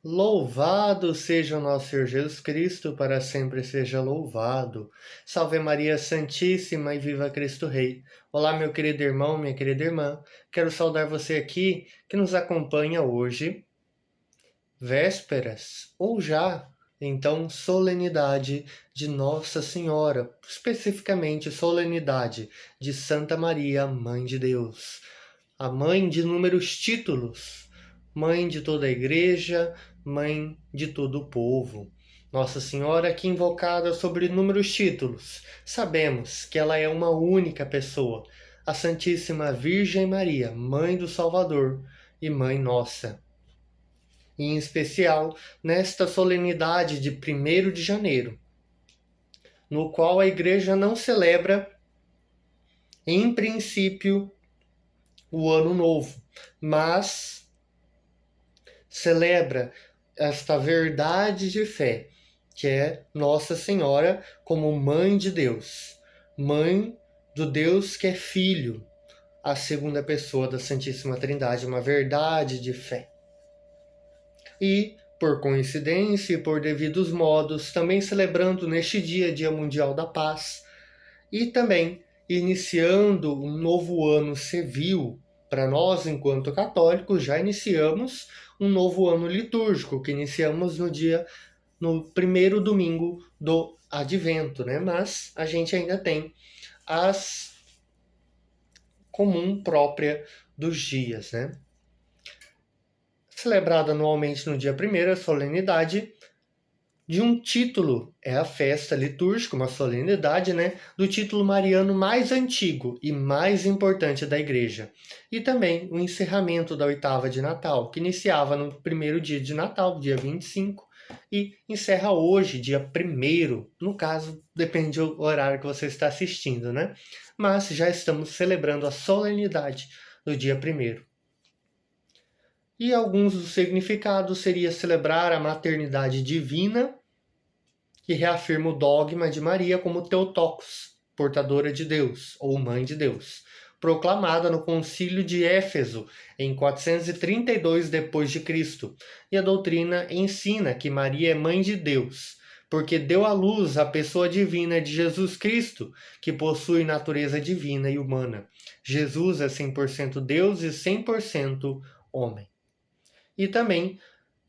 Louvado seja o nosso Senhor Jesus Cristo, para sempre seja louvado. Salve Maria Santíssima e viva Cristo Rei. Olá, meu querido irmão, minha querida irmã. Quero saudar você aqui que nos acompanha hoje, vésperas ou já, então, solenidade de Nossa Senhora, especificamente solenidade de Santa Maria, Mãe de Deus, a mãe de inúmeros títulos, mãe de toda a igreja, mãe de todo o povo. Nossa Senhora aqui invocada sobre inúmeros títulos. Sabemos que ela é uma única pessoa, a Santíssima Virgem Maria, Mãe do Salvador e Mãe Nossa. E em especial nesta solenidade de 1º de janeiro, no qual a igreja não celebra, em princípio, o Ano Novo, mas celebra esta verdade de fé, que é Nossa Senhora como Mãe de Deus, Mãe do Deus que é Filho, a segunda pessoa da Santíssima Trindade, uma verdade de fé. E, por coincidência e por devidos modos, também celebrando neste dia, Dia Mundial da Paz, e também iniciando um novo ano civil. Para nós, enquanto católicos, já iniciamos um novo ano litúrgico, que iniciamos no primeiro domingo do Advento, né? Mas a gente ainda tem as comum própria dos dias, né? Celebrada anualmente no dia 1º, a solenidade de um título, é a festa litúrgica, uma solenidade, né, do título mariano mais antigo e mais importante da igreja. E também o encerramento da oitava de Natal, que iniciava no primeiro dia de Natal, dia 25, e encerra hoje, dia 1º, no caso, depende do horário que você está assistindo, né? Mas já estamos celebrando a solenidade do dia 1º. E alguns dos significados seria celebrar a maternidade divina, que reafirma o dogma de Maria como Theotokos, portadora de Deus, ou Mãe de Deus, proclamada no Concílio de Éfeso em 432 d.C. E a doutrina ensina que Maria é Mãe de Deus, porque deu à luz a pessoa divina de Jesus Cristo, que possui natureza divina e humana. Jesus é 100% Deus e 100% homem. E também,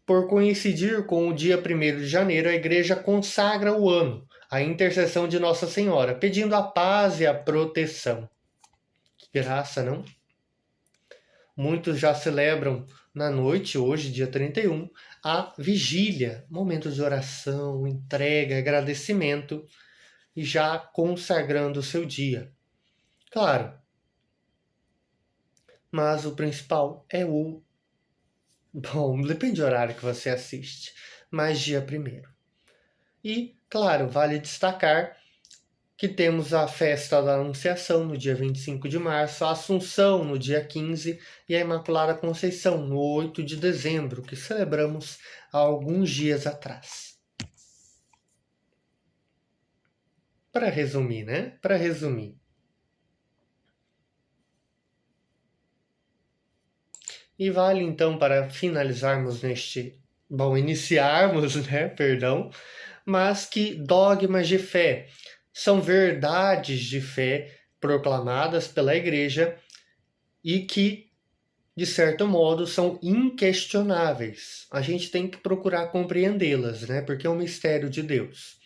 por coincidir com o dia 1º de janeiro, a igreja consagra o ano, a intercessão de Nossa Senhora, pedindo a paz e a proteção. Que graça, não? Muitos já celebram na noite, hoje, dia 31, a vigília, momento de oração, entrega, agradecimento, e já consagrando o seu dia. Claro, mas o principal é o Bom, depende do horário que você assiste, mas dia 1º. E, claro, vale destacar que temos a festa da Anunciação no dia 25 de março, a Assunção no dia 15 e a Imaculada Conceição no 8 de dezembro, que celebramos há alguns dias atrás. Para resumir, né? Para resumir. E vale então para finalizarmos iniciarmos, né, mas que dogmas de fé são verdades de fé proclamadas pela igreja e que, de certo modo, são inquestionáveis. A gente tem que procurar compreendê-las, né, porque é um mistério de Deus,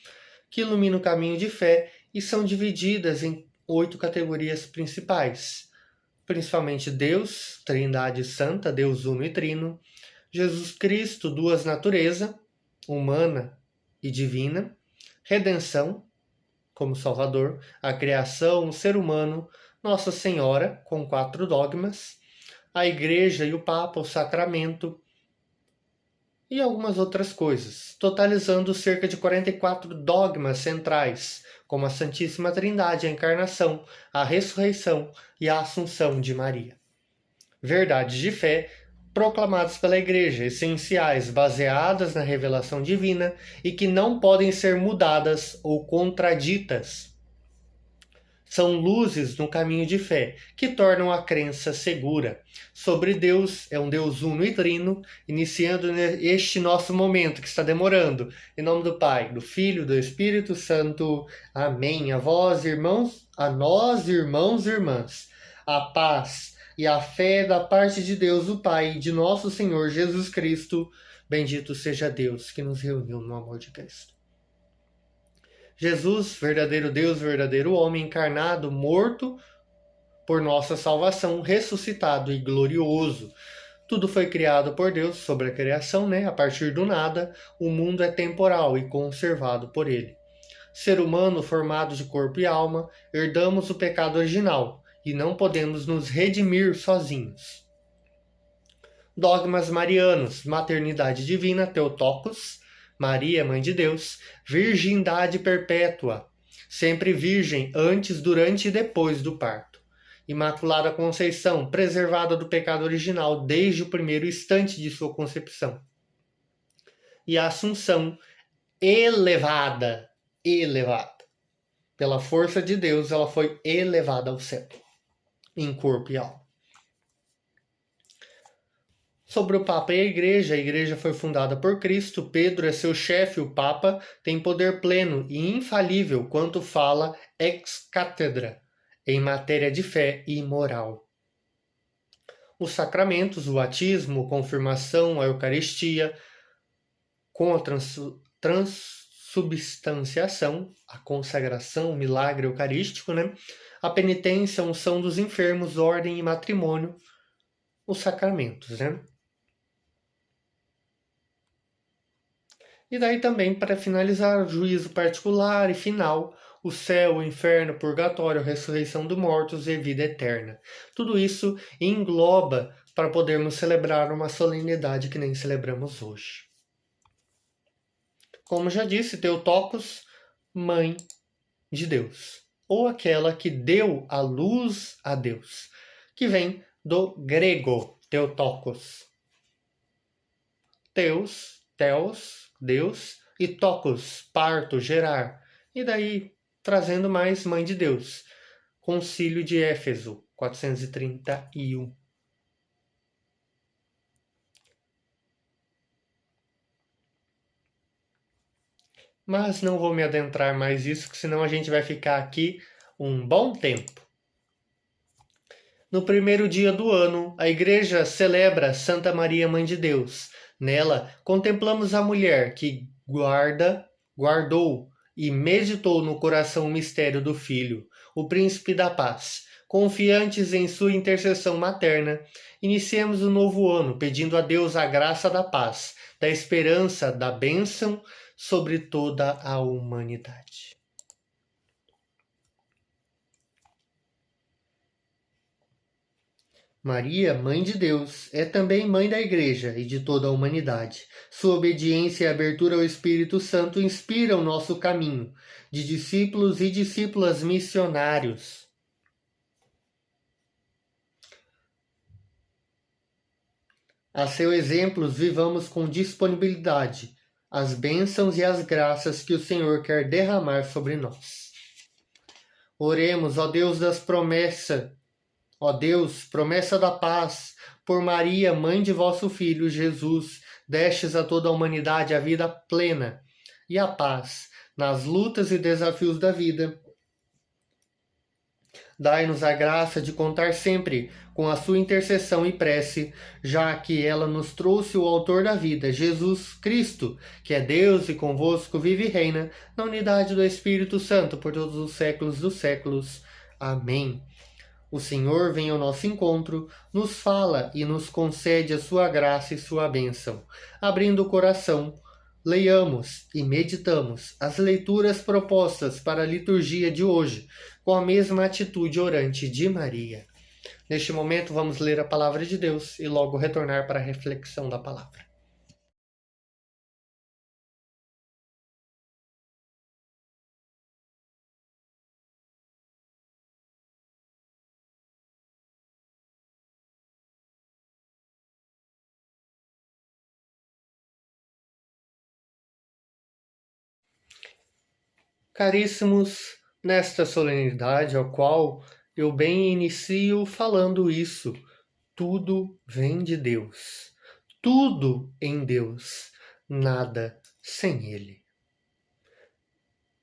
que ilumina o caminho de fé e são divididas em 8 categorias principais. Principalmente Deus, Trindade Santa, Deus Uno e Trino, Jesus Cristo, duas naturezas, humana e divina, redenção, como Salvador, a criação, o ser humano, Nossa Senhora, com 4 dogmas, a Igreja e o Papa, o sacramento, e algumas outras coisas, totalizando cerca de 44 dogmas centrais, como a Santíssima Trindade, a Encarnação, a Ressurreição e a Assunção de Maria. Verdades de fé proclamadas pela Igreja, essenciais, baseadas na revelação divina e que não podem ser mudadas ou contraditas. São luzes no caminho de fé, que tornam a crença segura. Sobre Deus, é um Deus uno e trino, iniciando este nosso momento que está demorando. Em nome do Pai, do Filho e do Espírito Santo. Amém. A vós, irmãos, a nós, irmãos e irmãs, a paz e a fé da parte de Deus, o Pai, e de nosso Senhor Jesus Cristo. Bendito seja Deus que nos reuniu no amor de Cristo. Jesus, verdadeiro Deus, verdadeiro homem, encarnado, morto por nossa salvação, ressuscitado e glorioso. Tudo foi criado por Deus sobre a criação, né? A partir do nada, o mundo é temporal e conservado por ele. Ser humano formado de corpo e alma, herdamos o pecado original e não podemos nos redimir sozinhos. Dogmas marianos, maternidade divina, Theotokos, Maria, Mãe de Deus, virgindade perpétua, sempre virgem antes, durante e depois do parto. Imaculada Conceição, preservada do pecado original desde o primeiro instante de sua concepção. E a Assunção, elevada. Pela força de Deus, ela foi elevada ao céu, em corpo e alma. Sobre o Papa e a Igreja foi fundada por Cristo, Pedro é seu chefe, o Papa tem poder pleno e infalível quanto fala ex cátedra, em matéria de fé e moral. Os sacramentos, o batismo, a confirmação, a Eucaristia, com a transubstanciação, a consagração, o milagre eucarístico, né? A penitência, a unção dos enfermos, ordem e matrimônio, os sacramentos, né? E daí também, para finalizar, o juízo particular e final, o céu, o inferno, o purgatório, a ressurreição dos mortos e vida eterna. Tudo isso engloba para podermos celebrar uma solenidade que nem celebramos hoje. Como já disse, Theotokos, Mãe de Deus, ou aquela que deu a luz a Deus, que vem do grego Theotokos. Theos, Deus, e tokos, parto, gerar. E daí, trazendo mais Mãe de Deus. Concílio de Éfeso, 431. Mas não vou me adentrar mais nisso, porque senão a gente vai ficar aqui um bom tempo. No primeiro dia do ano, a Igreja celebra Santa Maria, Mãe de Deus. Nela, contemplamos a mulher que guardou e meditou no coração o mistério do Filho, o Príncipe da Paz. Confiantes em sua intercessão materna, iniciemos o novo ano pedindo a Deus a graça da paz, da esperança, da bênção sobre toda a humanidade. Maria, Mãe de Deus, é também Mãe da Igreja e de toda a humanidade. Sua obediência e abertura ao Espírito Santo inspiram o nosso caminho de discípulos e discípulas missionários. A seu exemplo, vivamos com disponibilidade as bênçãos e as graças que o Senhor quer derramar sobre nós. Oremos, ó Deus das promessas, ó Deus, promessa da paz, por Maria, mãe de vosso Filho, Jesus, destes a toda a humanidade a vida plena e a paz nas lutas e desafios da vida. Dai-nos a graça de contar sempre com a sua intercessão e prece, já que ela nos trouxe o autor da vida, Jesus Cristo, que é Deus e convosco vive e reina, na unidade do Espírito Santo, por todos os séculos dos séculos. Amém. O Senhor vem ao nosso encontro, nos fala e nos concede a sua graça e sua bênção. Abrindo o coração, leiamos e meditamos as leituras propostas para a liturgia de hoje, com a mesma atitude orante de Maria. Neste momento, vamos ler a palavra de Deus e logo retornar para a reflexão da palavra. Caríssimos, nesta solenidade, ao qual eu bem inicio falando isso, tudo vem de Deus, tudo em Deus, nada sem Ele.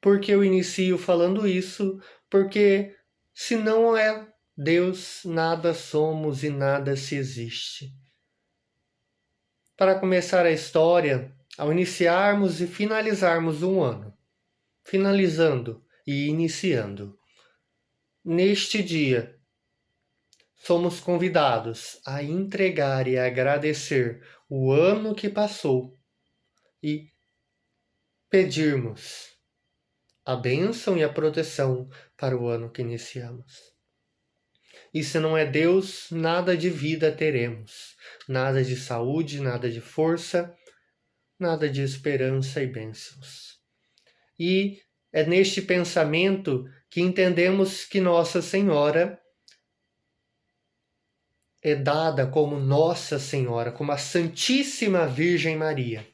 Por que eu inicio falando isso? Porque se não é Deus, nada somos e nada se existe. Para começar a história, ao iniciarmos e finalizarmos um ano, finalizando e iniciando, neste dia, somos convidados a entregar e agradecer o ano que passou e pedirmos a bênção e a proteção para o ano que iniciamos. E se não é Deus, nada de vida teremos, nada de saúde, nada de força, nada de esperança e bênçãos. E é neste pensamento que entendemos que Nossa Senhora é dada como Nossa Senhora, como a Santíssima Virgem Maria,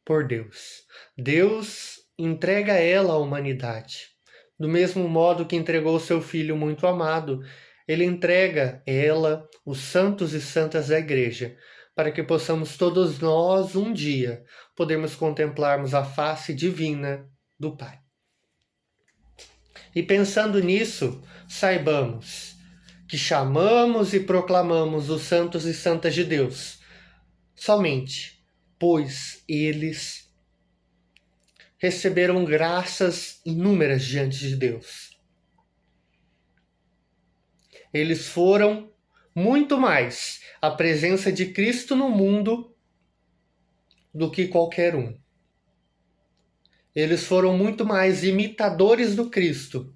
por Deus. Deus entrega ela à humanidade. Do mesmo modo que entregou seu Filho muito amado, Ele entrega ela, os santos e santas da Igreja, para que possamos todos nós, um dia, podermos contemplarmos a face divina do Pai. E pensando nisso, saibamos que chamamos e proclamamos os santos e santas de Deus, somente pois eles receberam graças inúmeras diante de Deus. Eles foram muito mais a presença de Cristo no mundo do que qualquer um. Eles foram muito mais imitadores do Cristo,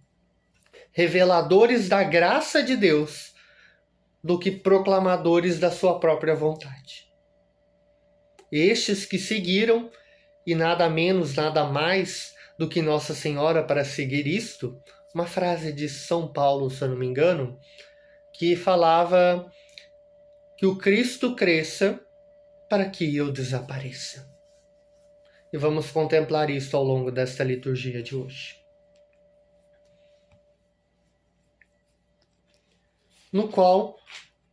reveladores da graça de Deus, do que proclamadores da sua própria vontade. Estes que seguiram, e nada menos, nada mais do que Nossa Senhora para seguir isto, uma frase de São Paulo, se eu não me engano, que falava que o Cristo cresça para que eu desapareça. E vamos contemplar isso ao longo desta liturgia de hoje. No qual,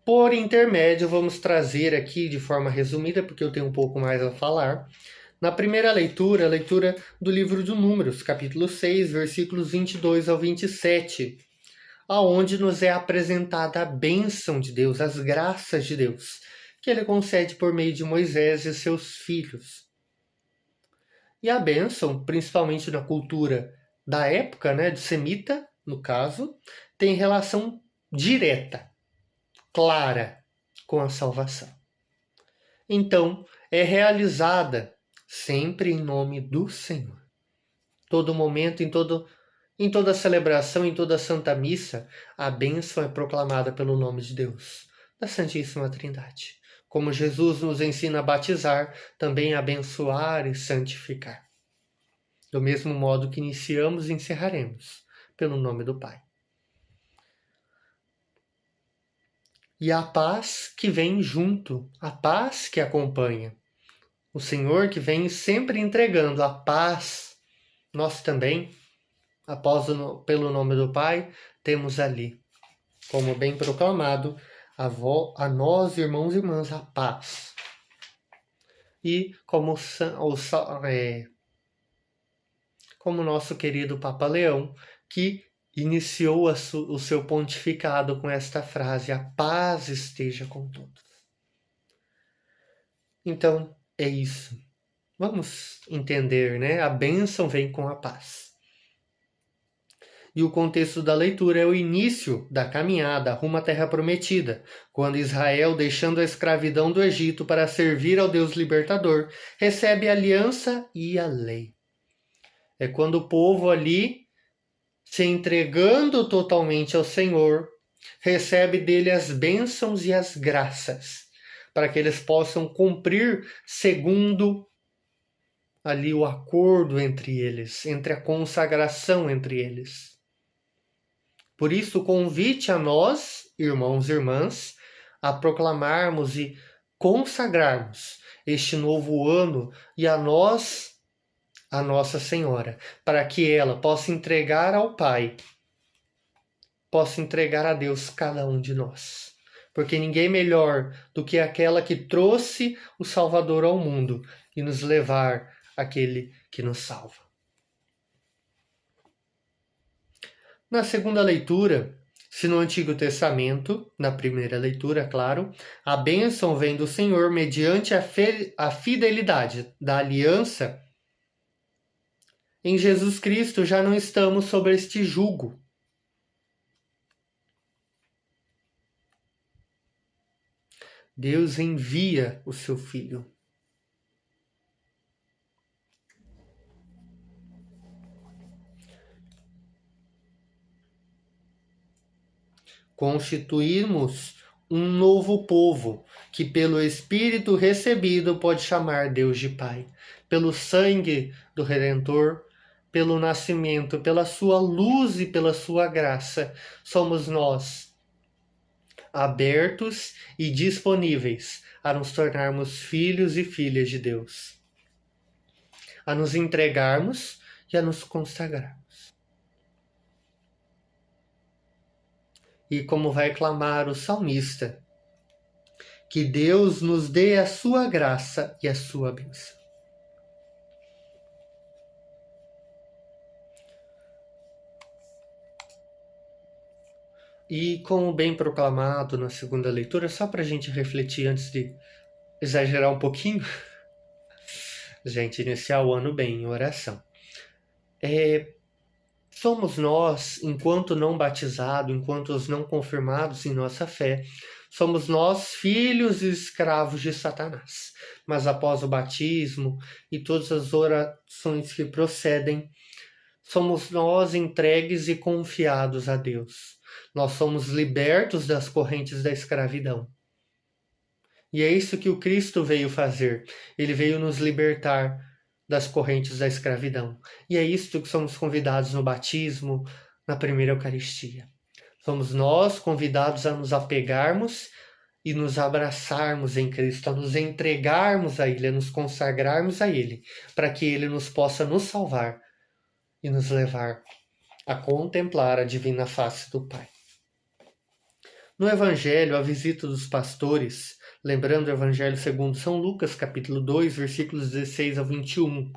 por intermédio, vamos trazer aqui de forma resumida, porque eu tenho um pouco mais a falar. Na primeira leitura, a leitura do livro de Números, capítulo 6, versículos 22 ao 27, aonde nos é apresentada a bênção de Deus, as graças de Deus, que Ele concede por meio de Moisés e seus filhos. E a bênção, principalmente na cultura da época, de semita, no caso, tem relação direta, clara, com a salvação. Então, é realizada sempre em nome do Senhor. Todo momento, em toda celebração, em toda Santa Missa, a bênção é proclamada pelo nome de Deus, da Santíssima Trindade. Como Jesus nos ensina a batizar, também a abençoar e santificar. Do mesmo modo que iniciamos e encerraremos, pelo nome do Pai. E a paz que vem junto, a paz que acompanha. O Senhor que vem sempre entregando a paz. Nós também, pelo nome do Pai, temos ali, como bem proclamado, a nós, irmãos e irmãs, a paz. E como o nosso querido Papa Leão, que iniciou o seu pontificado com esta frase: a paz esteja com todos. Então, é isso. Vamos entender, A bênção vem com a paz. E o contexto da leitura é o início da caminhada rumo à Terra Prometida, quando Israel, deixando a escravidão do Egito para servir ao Deus libertador, recebe a aliança e a lei. É quando o povo ali, se entregando totalmente ao Senhor, recebe dele as bênçãos e as graças, para que eles possam cumprir segundo ali o acordo entre eles, entre a consagração entre eles. Por isso, o convite a nós, irmãos e irmãs, a proclamarmos e consagrarmos este novo ano e a nós a Nossa Senhora, para que ela possa entregar ao Pai, possa entregar a Deus cada um de nós. Porque ninguém melhor do que aquela que trouxe o Salvador ao mundo e nos levar àquele que nos salva. Na segunda leitura, se no Antigo Testamento, na primeira leitura, claro, a bênção vem do Senhor mediante a fidelidade da aliança, em Jesus Cristo já não estamos sob este jugo. Deus envia o seu Filho. Constituímos um novo povo, que pelo Espírito recebido pode chamar Deus de Pai. Pelo sangue do Redentor, pelo nascimento, pela sua luz e pela sua graça, somos nós abertos e disponíveis a nos tornarmos filhos e filhas de Deus, a nos entregarmos e a nos consagrarmos. E como vai clamar o salmista, que Deus nos dê a sua graça e a sua bênção. E como bem proclamado na segunda leitura, só para a gente refletir antes de exagerar um pouquinho, gente, iniciar o ano bem em oração. Somos nós, enquanto não batizados, enquanto os não confirmados em nossa fé, somos nós filhos e escravos de Satanás. Mas após o batismo e todas as orações que procedem, somos nós entregues e confiados a Deus. Nós somos libertos das correntes da escravidão. E é isso que o Cristo veio fazer. Ele veio nos libertar das correntes da escravidão. E é isso que somos convidados no batismo, na primeira Eucaristia. Somos nós convidados a nos apegarmos e nos abraçarmos em Cristo, a nos entregarmos a Ele, a nos consagrarmos a Ele, para que Ele nos possa nos salvar e nos levar a contemplar a divina face do Pai. No Evangelho, a visita dos pastores, lembrando o Evangelho segundo São Lucas, capítulo 2, versículos 16 a 21,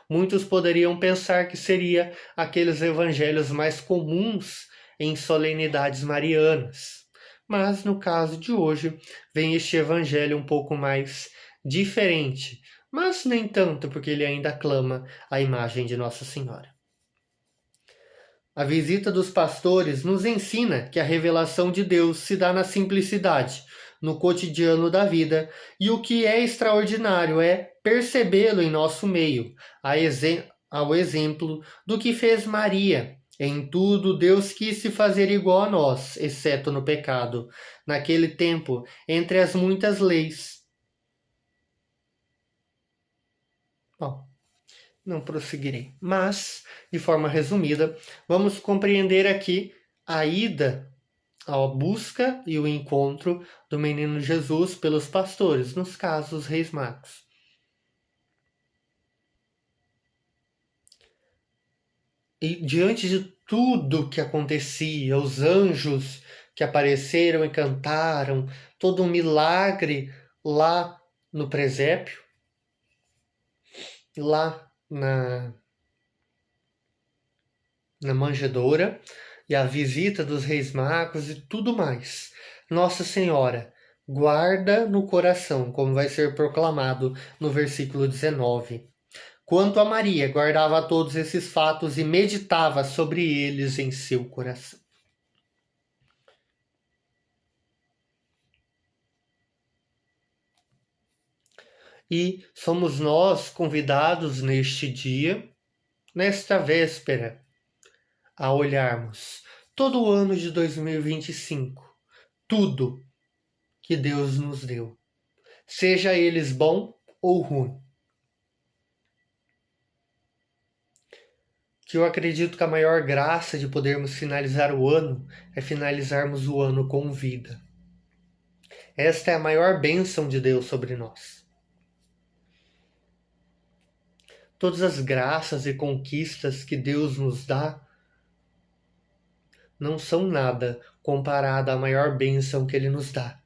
muitos poderiam pensar que seria aqueles evangelhos mais comuns em solenidades marianas. Mas, no caso de hoje, vem este evangelho um pouco mais diferente, mas nem tanto, porque ele ainda aclama a imagem de Nossa Senhora. A visita dos pastores nos ensina que a revelação de Deus se dá na simplicidade, no cotidiano da vida, e o que é extraordinário é percebê-lo em nosso meio, ao exemplo do que fez Maria. Em tudo, Deus quis se fazer igual a nós, exceto no pecado, naquele tempo, entre as muitas leis. Bom, não prosseguirei, mas, de forma resumida, vamos compreender aqui a ida, a busca e o encontro do menino Jesus pelos pastores, nos casos, os reis magos. E diante de tudo que acontecia, os anjos que apareceram e cantaram, todo um milagre lá no presépio, lá na manjedoura, e a visita dos reis magos e tudo mais. Nossa Senhora guarda no coração, como vai ser proclamado no versículo 19. Quanto a Maria, guardava todos esses fatos e meditava sobre eles em seu coração. E somos nós convidados neste dia, nesta véspera, a olharmos todo o ano de 2025, tudo que Deus nos deu, seja eles bom ou ruim. Que eu acredito que a maior graça de podermos finalizar o ano é finalizarmos o ano com vida. Esta é a maior bênção de Deus sobre nós. todas as graças e conquistas que Deus nos dá não são nada comparada à maior bênção que Ele nos dá,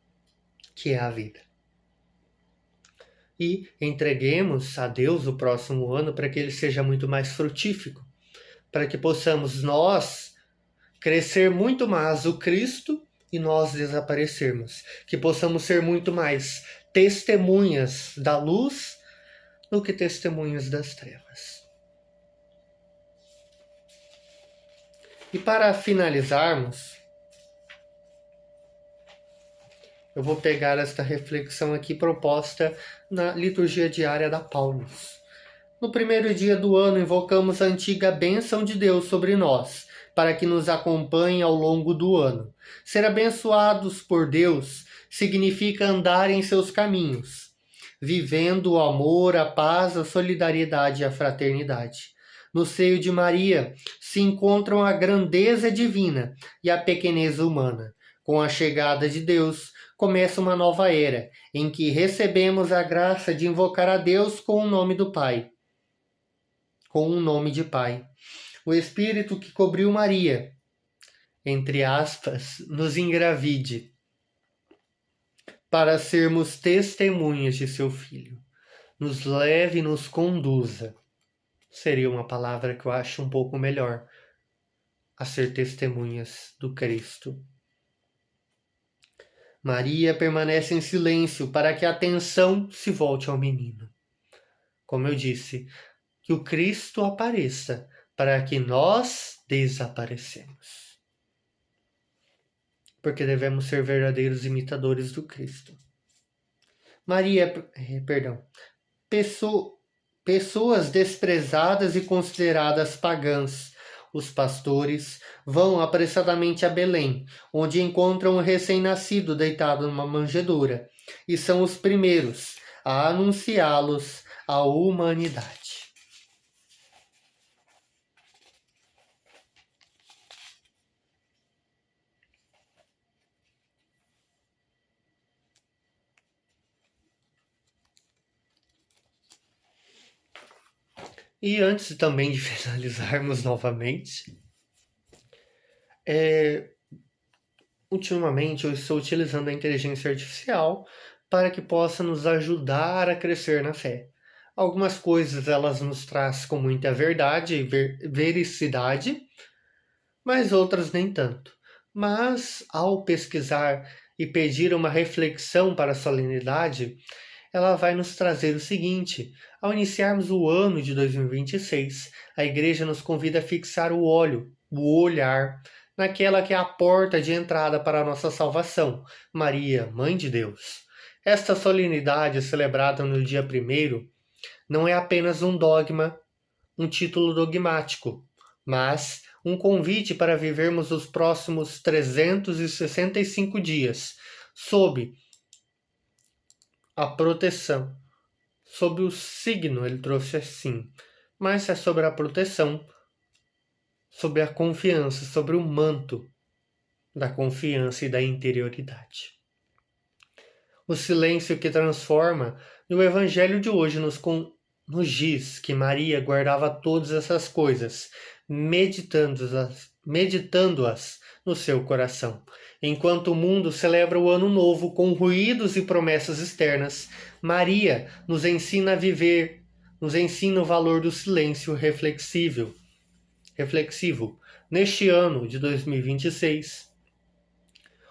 que é a vida. E entreguemos a Deus o próximo ano para que ele seja muito mais frutífero, para que possamos nós crescer muito mais o Cristo e nós desaparecermos, que possamos ser muito mais testemunhas da luz do que testemunhas das trevas. E para finalizarmos, eu vou pegar esta reflexão aqui proposta na liturgia diária da Paulus. No primeiro dia do ano, invocamos a antiga bênção de Deus sobre nós, para que nos acompanhe ao longo do ano. Ser abençoados por Deus significa andar em seus caminhos, vivendo o amor, a paz, a solidariedade e a fraternidade. No seio de Maria se encontram a grandeza divina e a pequeneza humana. Com a chegada de Deus, começa uma nova era, em que recebemos a graça de invocar a Deus com o nome do Pai. Com o nome de Pai. O Espírito que cobriu Maria, entre aspas, nos engravide, para sermos testemunhas de seu Filho. Nos leve e nos conduza. Seria uma palavra que eu acho um pouco melhor, a ser testemunhas do Cristo. Maria permanece em silêncio para que a atenção se volte ao menino. Como eu disse, que o Cristo apareça para que nós desaparecemos. Porque devemos ser verdadeiros imitadores do Cristo. Pessoas desprezadas e consideradas pagãs, os pastores, vão apressadamente a Belém, onde encontram o recém-nascido deitado numa manjedoura, e são os primeiros a anunciá-los à humanidade. E antes também de finalizarmos novamente, ultimamente eu estou utilizando a inteligência artificial para que possa nos ajudar a crescer na fé. Algumas coisas elas nos trazem com muita verdade e vericidade, mas outras nem tanto. Mas ao pesquisar e pedir uma reflexão para a solenidade, ela vai nos trazer o seguinte: ao iniciarmos o ano de 2026, a Igreja nos convida a fixar o olhar, naquela que é a porta de entrada para a nossa salvação, Maria, Mãe de Deus. Esta solenidade, celebrada no dia 1º, não é apenas um dogma, um título dogmático, mas um convite para vivermos os próximos 365 dias sob a proteção, sob o signo, ele trouxe assim, mas é sobre a proteção, sobre a confiança, sobre o manto da confiança e da interioridade. O silêncio que transforma, e o Evangelho de hoje nos diz que Maria guardava todas essas coisas, meditando-as no seu coração. Enquanto o mundo celebra o Ano Novo com ruídos e promessas externas, Maria nos ensina a viver, nos ensina o valor do silêncio reflexivo. Neste ano de 2026,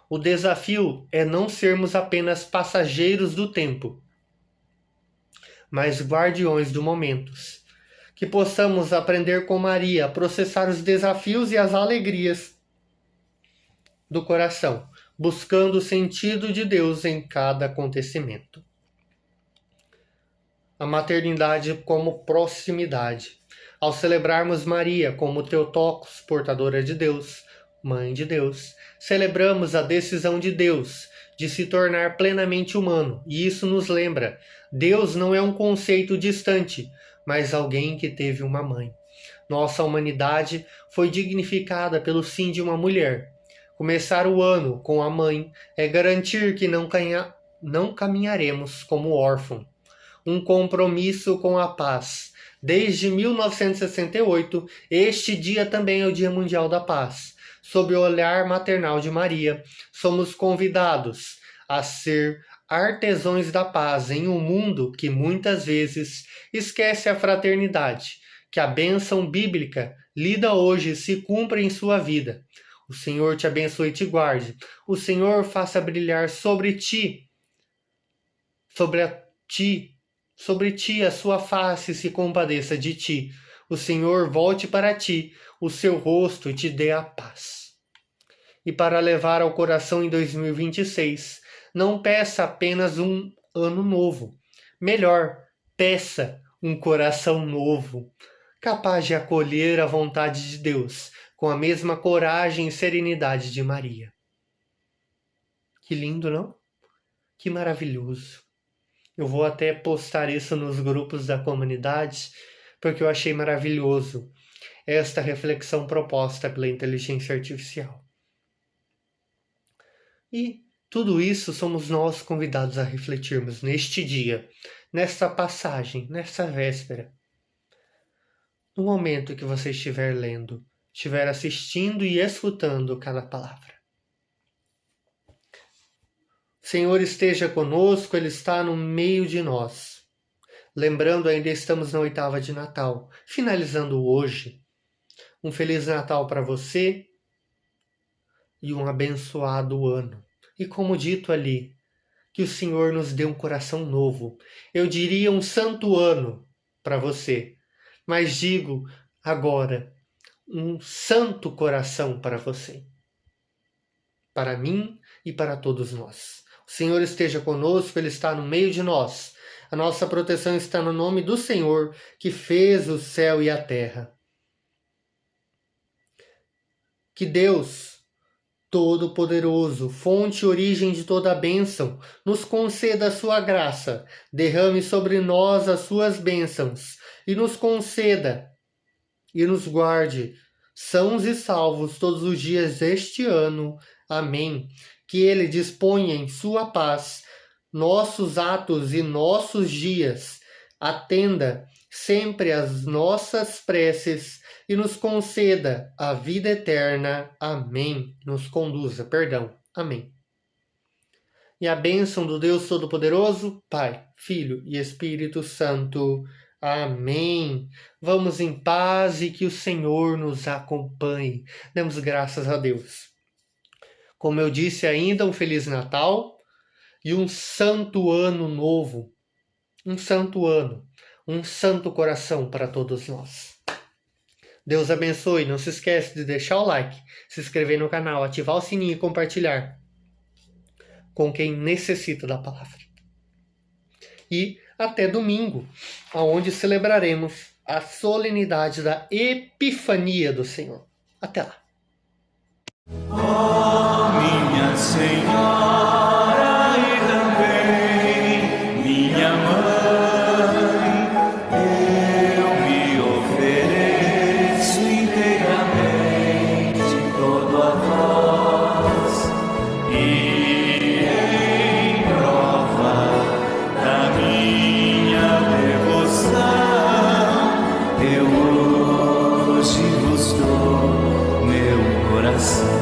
o desafio é não sermos apenas passageiros do tempo, mas guardiões do momento. Que possamos aprender com Maria a processar os desafios e as alegrias do coração, buscando o sentido de Deus em cada acontecimento. A maternidade como proximidade. Ao celebrarmos Maria como Theotokos, portadora de Deus, Mãe de Deus, celebramos a decisão de Deus de se tornar plenamente humano, e isso nos lembra: Deus não é um conceito distante, mas alguém que teve uma mãe. Nossa humanidade foi dignificada pelo sim de uma mulher. Começar o ano com a mãe é garantir que não caminharemos como órfãos. Um compromisso com a paz, Desde 1968, este dia também é o Dia Mundial da Paz. Sob o olhar maternal de Maria, somos convidados a ser artesãos da paz em um mundo que muitas vezes esquece a fraternidade. Que a bênção bíblica lida hoje se cumpra em sua vida. O Senhor te abençoe e te guarde. O Senhor faça brilhar sobre ti a sua face e se compadeça de ti. O Senhor volte para ti o seu rosto e te dê a paz. E para levar ao coração em 2026, não peça apenas um ano novo. Melhor, peça um coração novo, capaz de acolher a vontade de Deus, com a mesma coragem e serenidade de Maria. Que lindo, não? Que maravilhoso. Eu vou até postar isso nos grupos da comunidade, porque eu achei maravilhoso esta reflexão proposta pela inteligência artificial. E tudo isso somos nós convidados a refletirmos neste dia, nesta passagem, nesta véspera. No momento que você estiver lendo, estiver assistindo e escutando cada palavra. O Senhor esteja conosco, Ele está no meio de nós. Lembrando, ainda estamos na 8ª de Natal, finalizando hoje. Um Feliz Natal para você e um abençoado ano. E como dito ali, que o Senhor nos dê um coração novo. Eu diria um santo ano para você, mas digo agora, um santo coração para você, para mim e para todos nós. O Senhor esteja conosco, Ele está no meio de nós. A nossa proteção está no nome do Senhor, que fez o céu e a terra. Que Deus Todo-Poderoso, fonte e origem de toda a bênção, nos conceda a sua graça, derrame sobre nós as suas bênçãos, e nos conceda e nos guarde, sãos e salvos todos os dias deste ano. Amém. Que Ele disponha em sua paz nossos atos e nossos dias, atenda sempre às nossas preces e nos conceda a vida eterna. Amém. Nos conduza, Amém. E a bênção do Deus Todo-Poderoso, Pai, Filho e Espírito Santo. Amém. Vamos em paz e que o Senhor nos acompanhe. Demos graças a Deus. Como eu disse ainda, um Feliz Natal e um santo ano novo. Um santo ano, um santo coração para todos nós. Deus abençoe. Não se esqueça de deixar o like, se inscrever no canal, ativar o sininho e compartilhar com quem necessita da palavra. E até domingo, onde celebraremos a solenidade da Epifania do Senhor. Até lá. Oh, minha Senhora e também minha mãe, eu me ofereço inteiramente todo a vós, e em prova da minha devoção, eu hoje vos dou meu coração.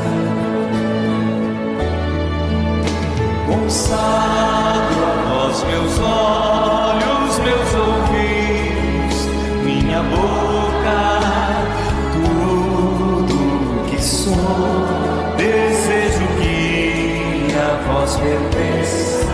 Consagro a vós meus olhos, meus ouvidos, minha boca, tudo que sou. Desejo que a vós pertença.